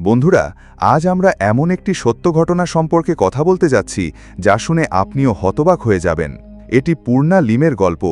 বন্ধুরা, আজ আমরা এমন একটি সত্য ঘটনা সম্পর্কে কথা বলতে যাচ্ছি যা শুনে আপনিও হতবাক হয়ে যাবেন। এটি পূর্ণা লিমের গল্প,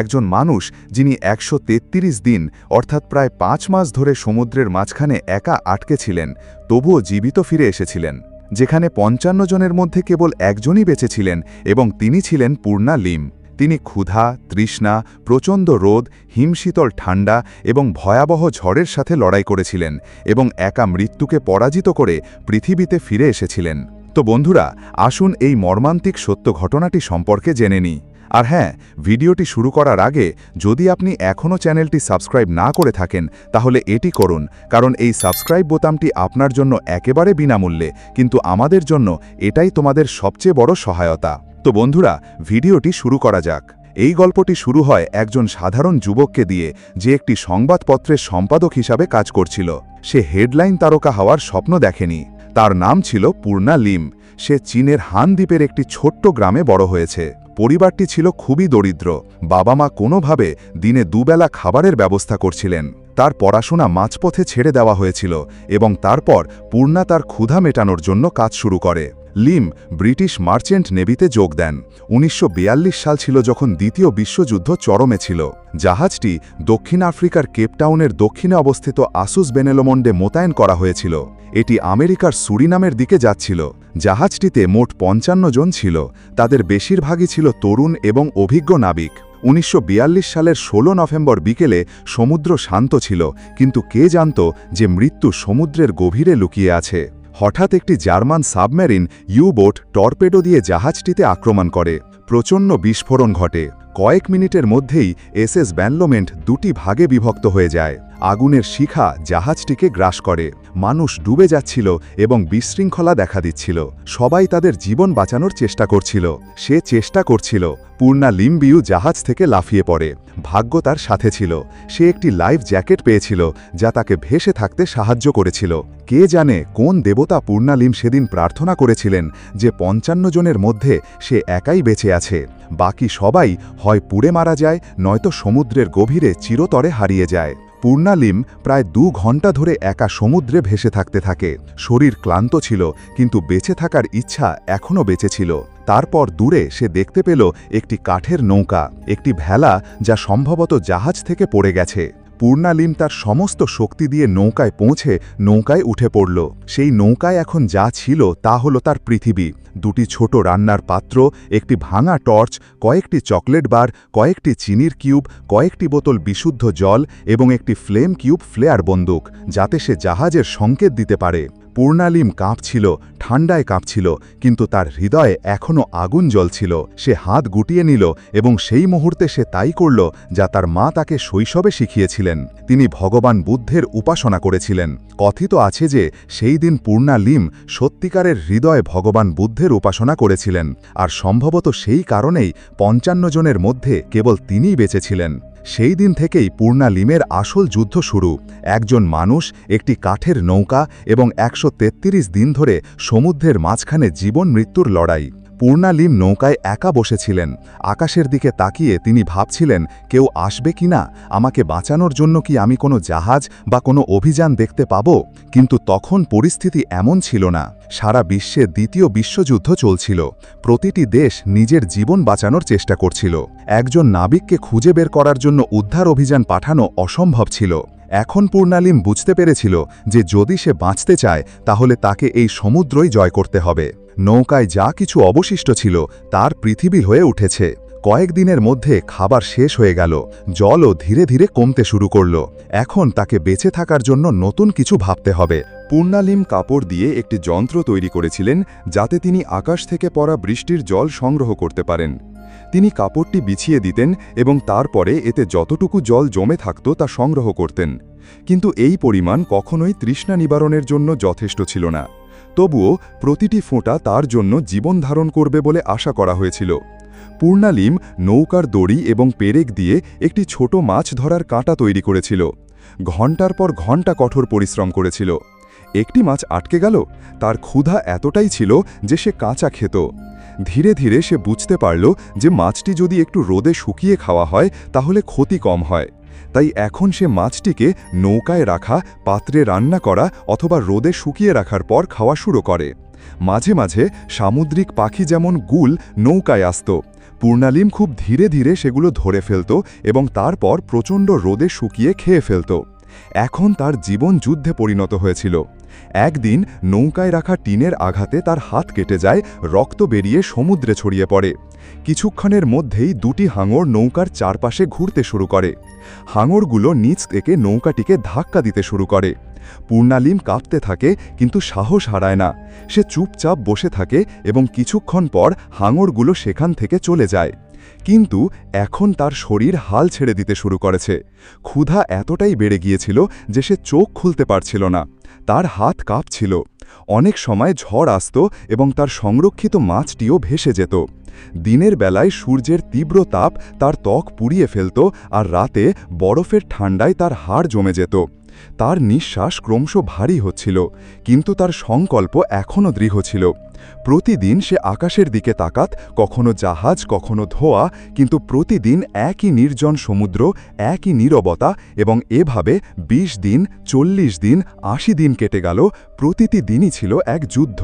একজন মানুষ যিনি ১৩৩ দিন অর্থাৎ প্রায় ৫ মাস ধরে সমুদ্রের মাঝখানে একা আটকে ছিলেন, তবুও জীবিত ফিরে এসেছিলেন। যেখানে ৫৫ জনের মধ্যে কেবল একজনই বেঁচে ছিলেন এবং তিনি ছিলেন পূর্ণা লিম। তিনি ক্ষুধা, তৃষ্ণা, প্রচণ্ড রোদ, হিমশীতল ঠান্ডা এবং ভয়াবহ ঝড়ের সাথে লড়াই করেছিলেন এবং একা মৃত্যুকে পরাজিত করে পৃথিবীতে ফিরে এসেছিলেন। তো বন্ধুরা, আসুন এই মর্মান্তিক সত্য ঘটনাটি সম্পর্কে জেনে নিই। আর হ্যাঁ, ভিডিওটি শুরু করার আগে যদি আপনি এখনও চ্যানেলটি সাবস্ক্রাইব না করে থাকেন তাহলে এটি করুন, কারণ এই সাবস্ক্রাইব বোতামটি আপনার জন্য একেবারে বিনামূল্যে, কিন্তু আমাদের জন্য এটাই তোমাদের সবচেয়ে বড় সহায়তা। তো বন্ধুরা, ভিডিওটি শুরু করা যাক। এই গল্পটি শুরু হয় একজন সাধারণ যুবককে দিয়ে, যে একটি সংবাদপত্রের সম্পাদক হিসাবে কাজ করছিল। সে হেডলাইন তারকা হওয়ার স্বপ্ন দেখেনি। তার নাম ছিল পূর্ণা লিম। সে চীনের হান দ্বীপের একটি ছোট্ট গ্রামে বড় হয়েছে। পরিবারটি ছিল খুবই দরিদ্র। বাবা মা কোনোভাবে দিনে দুবেলা খাবারের ব্যবস্থা করছিলেন। তার পড়াশোনা মাঝপথে ছেড়ে দেওয়া হয়েছিল এবং তারপর পূর্ণা তার ক্ষুধা মেটানোর জন্য কাজ শুরু করে। লিম ব্রিটিশ মার্চেন্ট নেভিতে যোগ দেন। ১৯৪২ সাল ছিল যখন দ্বিতীয় বিশ্বযুদ্ধ চরমে ছিল। জাহাজটি দক্ষিণ আফ্রিকার কেপটাউনের দক্ষিণে অবস্থিত আসুস বেনেলোমন্ডে মোতায়েন করা হয়েছিল। এটি আমেরিকার সুরিনামের দিকে যাচ্ছিল। জাহাজটিতে মোট ৫৫ জন ছিল। তাদের বেশিরভাগই ছিল তরুণ এবং অভিজ্ঞ নাবিক। ১৯৪২ সালের ১৬ নভেম্বর বিকেলে সমুদ্র শান্ত ছিল, কিন্তু কে জানত যে মৃত্যু সমুদ্রের গভীরে লুকিয়ে আছে। হঠাৎ একটি জার্মান সাবমেরিন ইউ-বোট টর্পেডো দিয়ে জাহাজটিতে আক্রমণ করে। প্রচণ্ড বিস্ফোরণ ঘটে। কয়েক মিনিটের মধ্যেই এসএস ব্যানলোমেন্ট দুটি ভাগে বিভক্ত হয়ে যায়। আগুনের শিখা জাহাজটিকে গ্রাস করে। মানুষ ডুবে যাচ্ছিল এবং বিশৃঙ্খলা দেখা দিচ্ছিল। সবাই তাদের জীবন বাঁচানোর চেষ্টা করছিল। সে চেষ্টা করছিল। পূর্ণা লিমবিউ জাহাজ থেকে লাফিয়ে পড়ে। ভাগ্য তার সাথে ছিল। সে একটি লাইফ জ্যাকেট পেয়েছিল যা তাকে ভেসে থাকতে সাহায্য করেছিল। কে জানে কোন দেবতা পূর্ণা লিম সেদিন প্রার্থনা করেছিলেন যে ৫৫ জনের মধ্যে সে একাই বেঁচে আছে। বাকি সবাই হয় পুড়ে মারা যায়, নয়তো সমুদ্রের গভীরে চিরতরে হারিয়ে যায়। পূর্ণা লিম প্রায় ২ ঘণ্টা ধরে একা সমুদ্রে ভেসে থাকতে থাকে। শরীর ক্লান্ত ছিল, কিন্তু বেঁচে থাকার ইচ্ছা এখনও বেঁচে ছিল। তারপর দূরে সে দেখতে পেল একটি কাঠের নৌকা, একটি ভেলা যা সম্ভবত জাহাজ থেকে পড়ে গেছে। পূর্ণা লিম তার সমস্ত শক্তি দিয়ে নৌকায় পৌঁছে নৌকায় উঠে পড়ল। সেই নৌকায় এখন যা ছিল তা হলো তার পৃথিবী। দুটি ছোট রান্নার পাত্র, একটি ভাঙা টর্চ, কয়েকটি চকলেট বার, কয়েকটি চিনির কিউব, কয়েকটি বোতল বিশুদ্ধ জল এবং একটি ফ্লেম কিউব ফ্লেয়ার বন্দুক, যাতে সে জাহাজের সংকেত দিতে পারে। পূর্ণা লিম কাঁপছিল, ঠান্ডায় কাঁপছিল, কিন্তু তার হৃদয়ে এখনও আগুন জ্বলছিল। সে হাত গুটিয়ে নিল এবং সেই মুহূর্তে সে তাই করল যা তার মা তাকে শৈশবে শিখিয়েছিলেন। তিনি ভগবান বুদ্ধের উপাসনা করেছিলেন। কথিত আছে যে সেই দিন পূর্ণা লিম সত্যিকারের হৃদয়ে ভগবান বুদ্ধের উপাসনা করেছিলেন, আর সম্ভবত সেই কারণেই ৫৫ জনের মধ্যে কেবল তিনিই বেঁচেছিলেন। সেই দিন থেকেই পূর্ণা লিমের আসল যুদ্ধ শুরু। একজন মানুষ, একটি কাঠের নৌকা এবং ১৩৩ দিন ধরে সমুদ্রের মাঝখানে জীবন মৃত্যুর লড়াই। পূর্ণা লিম নৌকায় একা বসেছিলেন। আকাশের দিকে তাকিয়ে তিনি ভাবছিলেন, কেউ আসবে কিনা, আমাকে বাঁচানোর জন্য কি আমি কোনো জাহাজ বা কোনো অভিযান দেখতে পাব? কিন্তু তখন পরিস্থিতি এমন ছিল না। সারা বিশ্বে দ্বিতীয় বিশ্বযুদ্ধ চলছিল। প্রতিটি দেশ নিজের জীবন বাঁচানোর চেষ্টা করছিল। একজন নাবিককে খুঁজে বের করার জন্য উদ্ধার অভিযান পাঠানো অসম্ভব ছিল। এখন পূর্ণা লিম বুঝতে পেরেছিল যে যদি সে বাঁচতে চায় তাহলে তাকে এই সমুদ্রই জয় করতে হবে। নৌকায় যা কিছু অবশিষ্ট ছিল তার পৃথিবী হয়ে উঠেছে। কয়েকদিনের মধ্যে খাবার শেষ হয়ে গেল। জলও ধীরে ধীরে কমতে শুরু করল। এখন তাকে বেঁচে থাকার জন্য নতুন কিছু ভাবতে হবে। পূর্ণা লিম কাপড় দিয়ে একটি যন্ত্র তৈরি করেছিলেন যাতে তিনি আকাশ থেকে পড়া বৃষ্টির জল সংগ্রহ করতে পারেন। তিনি কাপড়টি বিছিয়ে দিতেন এবং তারপরে এতে যতটুকু জল জমে থাকত তা সংগ্রহ করতেন। কিন্তু এই পরিমাণ কখনোই তৃষ্ণা নিবারণের জন্য যথেষ্ট ছিল না। তবুও প্রতিটি ফোঁটা তার জন্য জীবন ধারণ করবে বলে আশা করা হয়েছিল। পূর্ণা লিম নৌকার দড়ি এবং পেরেক দিয়ে একটি ছোট মাছ ধরার কাঁটা তৈরি করেছিল। ঘণ্টার পর ঘণ্টা কঠোর পরিশ্রম করেছিল। একটি মাছ আটকে গেল। তার ক্ষুধা এতটাই ছিল যে সে কাঁচা খেত। ধীরে ধীরে সে বুঝতে পারল যে মাছটি যদি একটু রোদে শুকিয়ে খাওয়া হয় তাহলে ক্ষতি কম হয়। তাই এখন সে মাছটিকে নৌকায় রাখা, পাত্রে রান্না করা অথবা রোদে শুকিয়ে রাখার পর খাওয়া শুরু করে। মাঝে মাঝে সামুদ্রিক পাখি যেমন গুল নৌকায় আসত। পূর্ণালিম খুব ধীরে ধীরে সেগুলো ধরে ফেলত এবং তারপর প্রচণ্ড রোদে শুকিয়ে খেয়ে ফেলত। এখন তার জীবন যুদ্ধে পরিণত হয়েছিল। একদিন নৌকায় রাখা টিনের আঘাতে তার হাত কেটে যায়, রক্ত বেরিয়ে সমুদ্রে ছড়িয়ে পড়ে। কিছুক্ষণের মধ্যেই দুটি হাঙর নৌকার চারপাশে ঘুরতে শুরু করে। হাঙরগুলো নিচ থেকে নৌকাটিকে ধাক্কা দিতে শুরু করে। পূর্ণালিম কাঁপতে থাকে, কিন্তু সাহস হারায় না। সে চুপচাপ বসে থাকে এবং কিছুক্ষণ পর হাঙরগুলো সেখান থেকে চলে যায়। কিন্তু এখন তার শরীর হাল ছেড়ে দিতে শুরু করেছে। ক্ষুধা এতটাই বেড়ে গিয়েছিল যে সে চোখ খুলতে পারছিল না। তার হাত কাঁপছিল। অনেক সময় ঝড় আসত এবং তার সংরক্ষিত মাছটিও ভেসে যেত। দিনের বেলায় সূর্যের তীব্র তাপ তার ত্বক পুড়িয়ে ফেলত, আর রাতে বরফের ঠান্ডায় তার হাড় জমে যেত। তার নিঃশ্বাস ক্রমশ ভারী হচ্ছিল, কিন্তু তার সংকল্প এখনও দৃঢ় ছিল। প্রতিদিন সে আকাশের দিকে তাকাত, কখনো জাহাজ, কখনো ধোঁয়া, কিন্তু প্রতিদিন একই নির্জন সমুদ্র, একই নীরবতা। এবং এভাবে ২০ দিন, ৪০ দিন, ৮০ দিন কেটে গেল। প্রতিটি দিনই ছিল এক যুদ্ধ,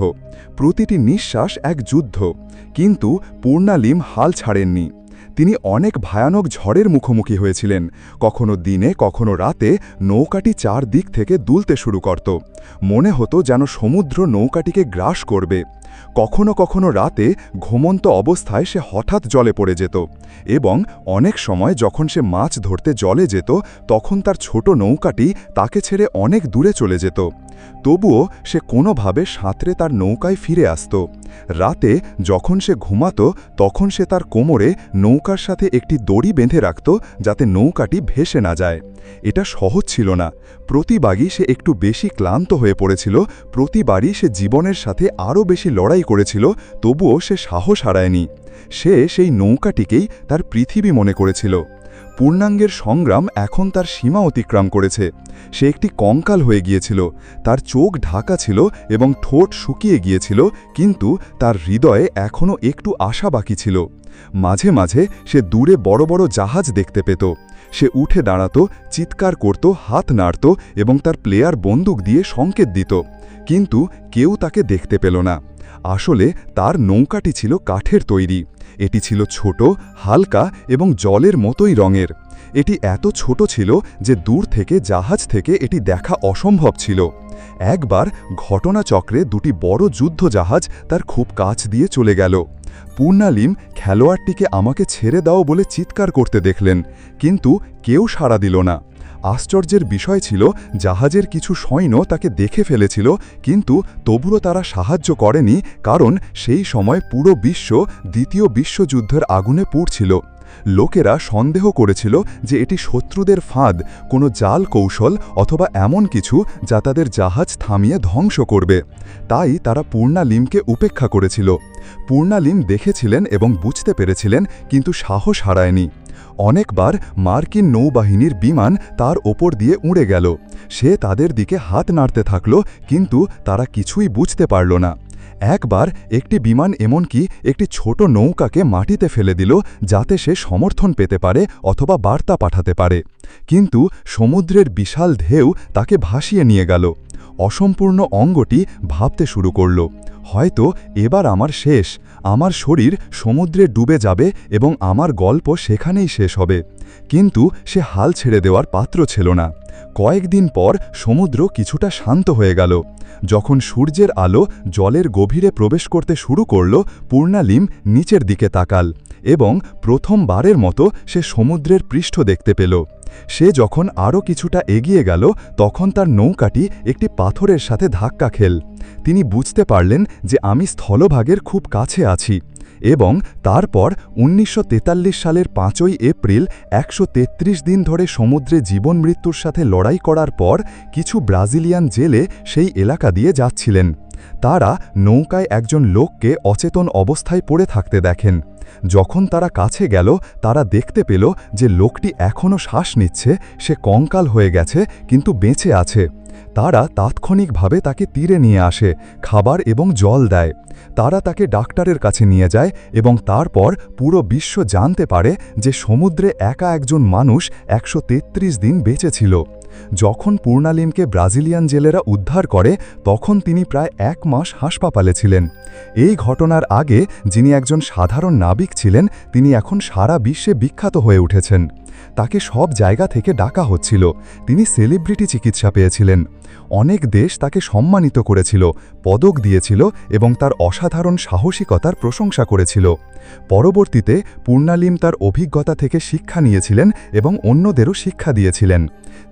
প্রতিটি নিঃশ্বাস এক যুদ্ধ। কিন্তু পূর্ণালিম হাল ছাড়েননি। তিনি অনেক ভয়ানক ঝড়ের মুখোমুখি হয়েছিলেন। কখনো দিনে, কখনো রাতে নৌকাটি চারদিক থেকে দুলতে শুরু করত। মনে হতো যেন সমুদ্র নৌকাটিকে গ্রাস করবে। কখনো কখনো রাতে ঘুমন্ত অবস্থায় সে হঠাৎ জলে পড়ে যেত, এবং অনেক সময় যখন সে মাছ ধরতে জলে যেত তখন তার ছোট নৌকাটি তাকে ছেড়ে অনেক দূরে চলে যেত। তবুও সে কোনোভাবে সাঁতরে তার নৌকায় ফিরে আসত। রাতে যখন সে ঘুমাত তখন সে তার কোমরে নৌকার সাথে একটি দড়ি বেঁধে রাখত, যাতে নৌকাটি ভেসে না যায়। এটা সহজ ছিল না। প্রতিবারই সে একটু বেশি ক্লান্ত হয়ে পড়েছিল, প্রতিবারই সে জীবনের সাথে আরও বেশি লড়াই করেছিল, তবুও সে সাহস হারায়নি। সে সেই নৌকাটিকেই তার পৃথিবী মনে করেছিল। পূর্ণাঙ্গের সংগ্রাম এখন তার সীমা অতিক্রম করেছে। সে একটি কঙ্কাল হয়ে গিয়েছিল। তার চোখ ঢাকা ছিল এবং ঠোঁট শুকিয়ে গিয়েছিল, কিন্তু তার হৃদয়ে এখনও একটু আশা বাকি ছিল। মাঝে মাঝে সে দূরে বড় বড় জাহাজ দেখতে পেত। সে উঠে দাঁড়াত, চিৎকার করত, হাত নাড়ত এবং তার প্লেয়ার বন্দুক দিয়ে সংকেত দিত, কিন্তু কেউ তাকে দেখতে পেল না। আসলে তার নৌকাটি ছিল কাঠের তৈরি। এটি ছিল ছোট, হালকা এবং জলের মতোই রঙের। এটি এত ছোট ছিল যে দূর থেকে জাহাজ থেকে এটি দেখা অসম্ভব ছিল। একবার ঘটনাচক্রে দুটি বড় যুদ্ধ জাহাজ তার খুব কাছ দিয়ে চলে গেল। পূর্ণালিম খেলোয়াড়টিকে আমাকে ছেড়ে দাও বলে চিৎকার করতে দেখলেন, কিন্তু কেউ সাড়া দিল না। আশ্চর্যের বিষয় ছিল জাহাজের কিছু সৈন্য তাকে দেখে ফেলেছিল, কিন্তু তবুও তারা সাহায্য করেনি, কারণ সেই সময় পুরো বিশ্ব দ্বিতীয় বিশ্বযুদ্ধের আগুনে পুড়ছিল। লোকেরা সন্দেহ করেছিল যে এটি শত্রুদের ফাঁদ, কোনো জাল কৌশল অথবা এমন কিছু যা তাদের জাহাজ থামিয়ে ধ্বংস করবে। তাই তারা পূর্ণালিমকে উপেক্ষা করেছিল। পূর্ণালিম দেখেছিলেন এবং বুঝতে পেরেছিলেন, কিন্তু সাহস হারায়নি। অনেকবার মার্কিন নৌবাহিনীর বিমান তার ওপর দিয়ে উড়ে গেল। সে তাদের দিকে হাত নাড়তে থাকল, কিন্তু তারা কিছুই বুঝতে পারল না। একবার একটি বিমান এমনকি একটি ছোট নৌকাকে মাটিতে ফেলে দিল, যাতে সে সমর্থন পেতে পারে অথবা বার্তা পাঠাতে পারে। কিন্তু সমুদ্রের বিশাল ঢেউ তাকে ভাসিয়ে নিয়ে গেল। অসম্পূর্ণ অঙ্গটি ভাবতে শুরু করল, হয়তো এবার আমার শেষ। আমার শরীর সমুদ্রে ডুবে যাবে এবং আমার গল্প সেখানেই শেষ হবে। কিন্তু সে হাল ছেড়ে দেওয়ার পাত্র ছিল না। কয়েকদিন পর সমুদ্র কিছুটা শান্ত হয়ে গেল। যখন সূর্যের আলো জলের গভীরে প্রবেশ করতে শুরু করল, পূর্ণালিম নিচের দিকে তাকাল এবং প্রথমবারের মতো সে সমুদ্রের পৃষ্ঠ দেখতে পেল। সে যখন আরও কিছুটা এগিয়ে গেল, তখন তার নৌকাটি একটি পাথরের সাথে ধাক্কা খেল। তিনি বুঝতে পারলেন যে আমি স্থলভাগের খুব কাছে আছি। এবং তারপর ১৯৪৩ সালের ৫ই এপ্রিল ১৩৩ দিন ধরে সমুদ্রে জীবন মৃত্যুর সাথে লড়াই করার পর কিছু ব্রাজিলিয়ান জেলে সেই এলাকা দিয়ে যাচ্ছিলেন। তারা নৌকায় একজন লোককে অচেতন অবস্থায় পড়ে থাকতে দেখেন। যখন তারা কাছে গেল, তারা দেখতে পেল যে লোকটি এখনও শ্বাস নিচ্ছে। সে কঙ্কাল হয়ে গেছে, কিন্তু বেঁচে আছে। তারা তাৎক্ষণিকভাবে তাকে তীরে নিয়ে আসে, খাবার এবং জল দেয়। তারা তাকে ডাক্তারের কাছে নিয়ে যায় এবং তারপর পুরো বিশ্ব জানতে পারে যে সমুদ্রে একা একজন মানুষ 133 দিন বেঁচে ছিল। যখন পূর্ণালিমকে ব্রাজিলিয়ান জেলেরা উদ্ধার করে তখন তিনি প্রায় 1 মাস হাসপাতালে ছিলেন। এই ঘটনার আগে যিনি একজন সাধারণ নাবিক ছিলেন তিনি এখন সারা বিশ্বে বিখ্যাত হয়ে উঠেছেন। তাকে সব জায়গা থেকে ডাকা হচ্ছিল। তিনি সেলিব্রিটি চিকিৎসা পেয়েছিলেন। অনেক দেশ তাকে সম্মানিত করেছিল, পদক দিয়েছিল এবং তার অসাধারণ সাহসিকতার প্রশংসা করেছিল। পরবর্তীতে পূর্ণালিম তার অভিজ্ঞতা থেকে শিক্ষা নিয়েছিলেন এবং অন্যদেরও শিক্ষা দিয়েছিলেন।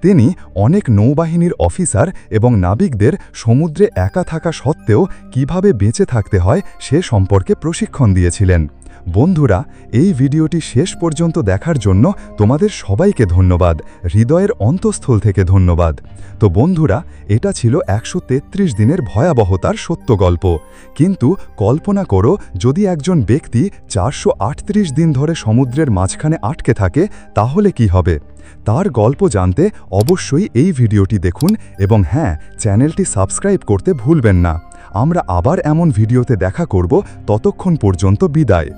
তিনি অনেক নৌবাহিনীর অফিসার এবং নাবিকদের সমুদ্রে একা থাকা সত্ত্বেও কিভাবে বেঁচে থাকতে হয় সে সম্পর্কে প্রশিক্ষণ দিয়েছিলেন। বন্ধুরা, এই ভিডিওটি শেষ পর্যন্ত দেখার জন্য তোমাদের সবাইকে ধন্যবাদ, হৃদয়ের অন্তঃস্থল থেকে ধন্যবাদ। তো বন্ধুরা, এটা ছিল 133 দিনের ভয়াবহতার সত্য গল্প। কিন্তু কল্পনা করো যদি একজন ব্যক্তি 438 দিন ধরে সমুদ্রের মাঝখানে আটকে থাকে, তাহলে কি হবে? তার গল্প জানতে অবশ্যই এই ভিডিওটি দেখুন এবং হ্যাঁ, চ্যানেলটি সাবস্ক্রাইব করতে ভুলবেন না। আমরা আবার এমন ভিডিওতে দেখা করব, ততক্ষণ পর্যন্ত বিদায়।